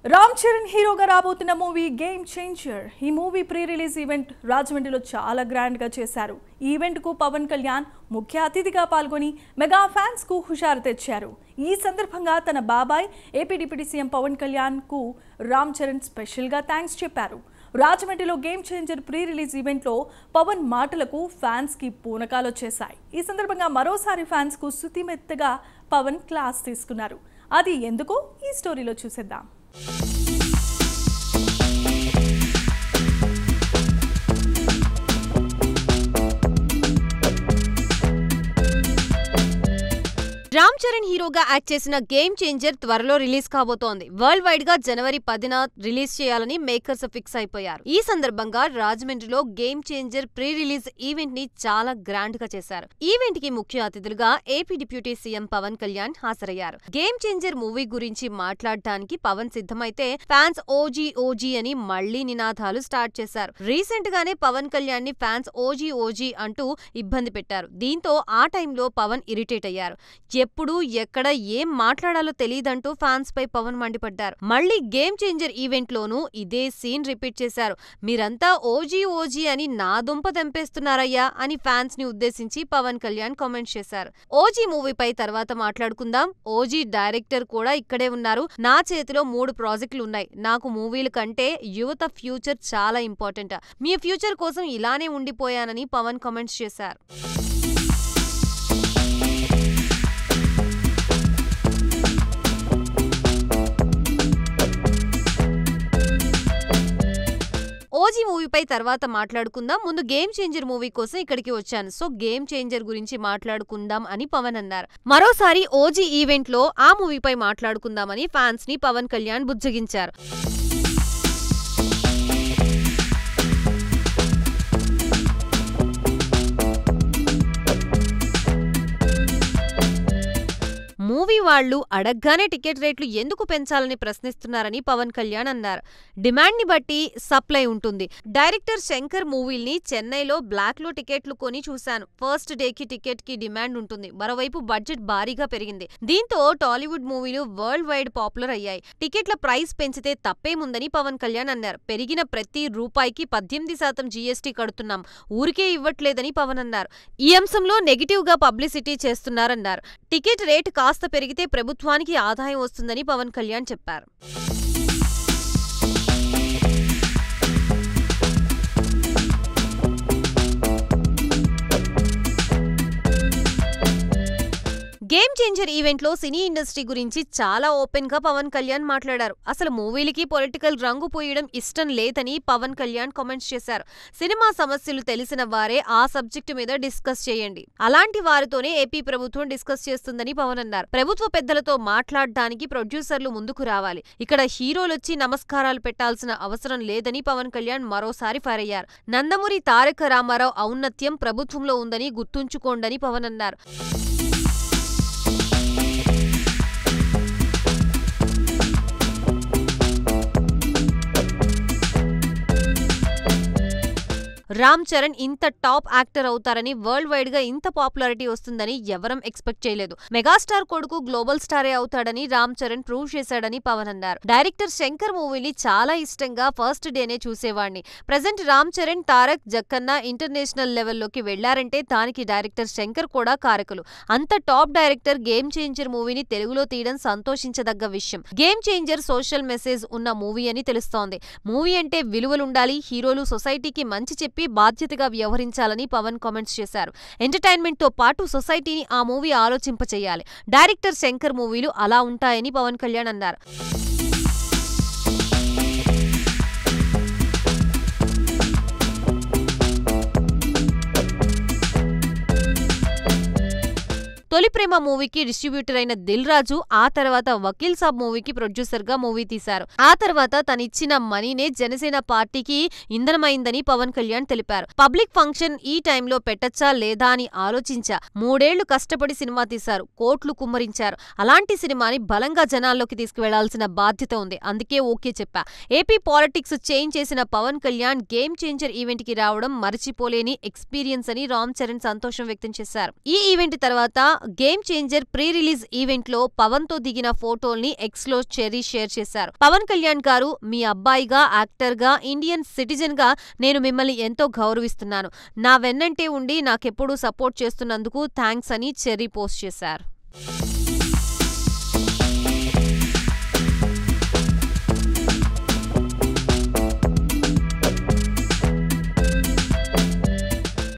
రామ్ చరణ్ హీరోగా రాబోతున్న movie game changer. ఈ మూవీ ప్రీ రిలీజ్ ఈవెంట్ రాజమండ్రిలో చాలా గ్రాండ్ గా చేశారు. ఈ ఈవెంట్ కు పవన్ కళ్యాణ్ ముఖ్య అతిథిగా పాల్గొని మెగా ఫ్యాన్స్ కు హుషారు తెచ్చారు. ఈ సందర్భంగా తన బాబాయ్ AP deputy CM Pawan Kalyan కు రామ్ చరణ్ స్పెషల్ గా థాంక్స్ చెప్పారు. రాజమండ్రిలో game changer pre release event లో పవన్ మాటలకు ఫ్యాన్స్ కి పూనకాలు వచ్చేశాయి. ఈ సందర్భంగా మరోసారి ఫ్యాన్స్ కు శుతిమెత్తగా పవన్ క్లాస్ తీసుకున్నారు. అది ఎందుకో ఈ స్టోరీలో చూసేద్దాం. రామ్ చరణ్ హీరోగా యాక్ట్ చేసిన గేమ్ చేంజర్ త్వరలో రిలీజ్ కాబోతోంది. వరల్డ్ వైడ్ గా జనవరి 10న రిలీజ్ చేయాలని మేకర్స్ ఫిక్స్ అయిపోయారు. ఈ సందర్భంగా రాజమండ్రిలో game changer pre release event ని చాలా గ్రాండ్ గా చేశారు. ఈవెంట్ కి ముఖ్య అతిథులుగా AP deputy CM Pawan Kalyan హాజరయ్యారు. గేమ్ చేంజర్ మూవీ గురించి మాట్లాడటానికి పవన్ సిద్ధమైతే ఫ్యాన్స్ ఓజీ అని మళ్లీ నినాదాలు స్టార్ట్ చేశారు. రీసెంట్ గానే పవన్ కళ్యాణ్ ని ఫ్యాన్స్ ఓజీ అంటూ ఇబ్బంది పెట్టారు. దీంతో ఆ టైంలో పవన్ ఇరిటేట్ అయ్యారు. ఎప్పుడు ఎక్కడ ఏం మాట్లాడాలో తెలియదంటూ ఫ్యాన్స్ పై పవన్ మండిపడ్డారు. మళ్లీ గేమ్ చేంజర్ ఈవెంట్ లోనూ ఇదే సీన్ రిపీట్ చేశారు. మీరంతా ఓజీ అని నా దుంప తెంపేస్తున్నారయ్యా అని ఫ్యాన్స్ ని ఉద్దేశించి పవన్ కళ్యాణ్ కామెంట్స్ చేశారు. ఓజీ మూవీపై తర్వాత మాట్లాడుకుందాం. ఓజీ డైరెక్టర్ కూడా ఇక్కడే ఉన్నారు. నా చేతిలో 3 ప్రాజెక్టులు ఉన్నాయి. నాకు మూవీల కంటే యువత ఫ్యూచర్ చాలా ఇంపార్టెంట్. మీ ఫ్యూచర్ కోసం ఇలానే ఉండిపోయానని పవన్ కామెంట్స్ చేశారు. ఓజీ మూవీపై తర్వాత మాట్లాడుకుందాం. ముందు గేమ్ చేంజర్ మూవీ కోసం ఇక్కడికి వచ్చాను. సో గేమ్ చేంజర్ గురించి మాట్లాడుకుందాం అని పవన్ అన్నారు. మరోసారి ఓజీ ఈవెంట్ లో ఆ మూవీపై మాట్లాడుకుందామని ఫ్యాన్స్ ని పవన్ కళ్యాణ్ బుజ్జగించారు. మూవీ వాళ్లు అడగ్గానే టికెట్ రేట్లు ఎందుకు పెంచాలని ప్రశ్నిస్తున్నారని పవన్ కళ్యాణ్ అన్నారు. డిమాండ్ ని బట్టి సప్లై ఉంటుంది. డైరెక్టర్ శంకర్ మూవీల్ని చెన్నైలో బ్లాక్ లో టికెట్లు కొని చూశాను. ఫస్ట్ డేకి టికెట్ కి డిమాండ్ ఉంటుంది. మరోవైపు బడ్జెట్ భారీగా పెరిగింది. దీంతో టాలీవుడ్ మూవీలు వరల్డ్ వైడ్ పాపులర్ అయ్యాయి. టికెట్ల ప్రైస్ పెంచితే తప్పేముందని పవన్ కళ్యాణ్ అన్నారు. పెరిగిన ప్రతి రూపాయికి 18% జీఎస్టీ కడుతున్నాం. ఊరికే ఇవ్వట్లేదని పవన్ అన్నారు. ఈ అంశంలో నెగిటివ్ గా పబ్లిసిటీ చేస్తున్నారన్నారు. టికెట్ రేటు కాస్త పెరిగితే ప్రభుత్వానికి ఆదాయం వస్తుందని పవన్ కళ్యాణ్ చెప్పారు. గేమ్ చేంజర్ ఈవెంట్ లో సినీ ఇండస్ట్రీ గురించి చాలా ఓపెన్ గా పవన్ కళ్యాణ్ మాట్లాడారు. అసలు మూవీలకి పొలిటికల్ రంగు పోయడం ఇష్టం లేదని పవన్ కళ్యాణ్ కామెంట్స్ చేశారు. సినిమా సమస్యలు తెలిసిన వారే ఆ సబ్జెక్టు మీద డిస్కస్ చేయండి. అలాంటి వారితోనే ఏపీ ప్రభుత్వం డిస్కస్ చేస్తుందని పవన్ అన్నారు. ప్రభుత్వ పెద్దలతో మాట్లాడడానికి ప్రొడ్యూసర్లు ముందుకు రావాలి. ఇక్కడ హీరోలొచ్చి నమస్కారాలు పెట్టాల్సిన అవసరం లేదని పవన్ కళ్యాణ్ మరోసారి ఫైర్ అయ్యారు. నందమూరి తారక రామారావు ఔన్నత్యం ప్రభుత్వంలో ఉందని గుర్తుంచుకోండని పవన్ అన్నారు. రామ్ చరణ్ ఇంత టాప్ యాక్టర్ అవుతారని, వరల్డ్ వైడ్ గా ఇంత పాపులారిటీ వస్తుందని ఎవరం ఎక్స్పెక్ట్ చేయలేదు. మెగాస్టార్ కొడుకు గ్లోబల్ స్టారే అవుతాడని రామ్ చరణ్ ప్రూవ్ చేశాడని పవన్ అన్నారు. డైరెక్టర్ శంకర్ మూవీని చాలా ఇష్టంగా ఫస్ట్ డేనే చూసేవాడిని. ప్రెజెంట్ రామ్ చరణ్, తారక్, జక్కన్న ఇంటర్నేషనల్ లెవెల్లోకి వెళ్లారంటే దానికి డైరెక్టర్ శంకర్ కూడా కారకులు. అంత టాప్ డైరెక్టర్ గేమ్ చేంజర్ మూవీని తెలుగులో తీయడం సంతోషించదగ్గ విషయం. గేమ్ చేంజర్ సోషల్ మెసేజ్ ఉన్న మూవీ అని తెలుస్తోంది. మూవీ అంటే విలువలుండాలి. హీరోలు సొసైటీకి మంచి చెప్పి బాధ్యతగా వ్యవహరించాలని పవన్ కామెంట్స్ చేశారు. ఎంటర్టైన్మెంట్ తో పాటు సొసైటీని ఆ మూవీ ఆలోచింపచేయాలి. డైరెక్టర్ శంకర్ మూవీలు అలా ఉంటాయని పవన్ కళ్యాణ్ అన్నారు. తొలి ప్రేమ మూవీకి డిస్ట్రిబ్యూటర్ అయిన దిల్ రాజు ఆ తర్వాత వకీల్ సాబ్ మూవీకి ప్రొడ్యూసర్ గా మూవీ తీశారు. ఆ తర్వాత తనిచ్చిన మనీనే జనసేన పార్టీకి ఇంధనమైందని పవన్ కళ్యాణ్ తెలిపారు. పబ్లిక్ ఫంక్షన్ ఈ టైంలో పెట్టచ్చా లేదా అని ఆలోచించా. 3 ఏళ్లు కష్టపడి సినిమా తీశారు. కోట్లు కుమ్మరించారు. అలాంటి సినిమాని బలంగా జనాల్లోకి తీసుకువెళ్లాల్సిన బాధ్యత ఉంది. అందుకే ఓకే చెప్పా. ఏపీ పాలిటిక్స్ చేంజ్ చేసిన Pawan Kalyan game changer event కి రావడం మరిచిపోలేని ఎక్స్పీరియన్స్ అని రామ్ చరణ్ సంతోషం వ్యక్తం చేశారు. ఈ ఈవెంట్ తర్వాత game changer pre release event లో పవన్ తో దిగిన ఫోటోల్ని ఎక్స్ లో చెర్రీ షేర్ చేశారు. పవన్ కళ్యాణ్ గారు, మీ అబ్బాయిగా, యాక్టర్ గా, ఇండియన్ సిటిజన్ గా నేను మిమ్మల్ని ఎంతో గౌరవిస్తున్నాను. నా వెన్నంటే ఉండి నాకెప్పుడూ సపోర్ట్ చేస్తున్నందుకు థ్యాంక్స్ అని చెర్రీ పోస్ట్ చేశారు.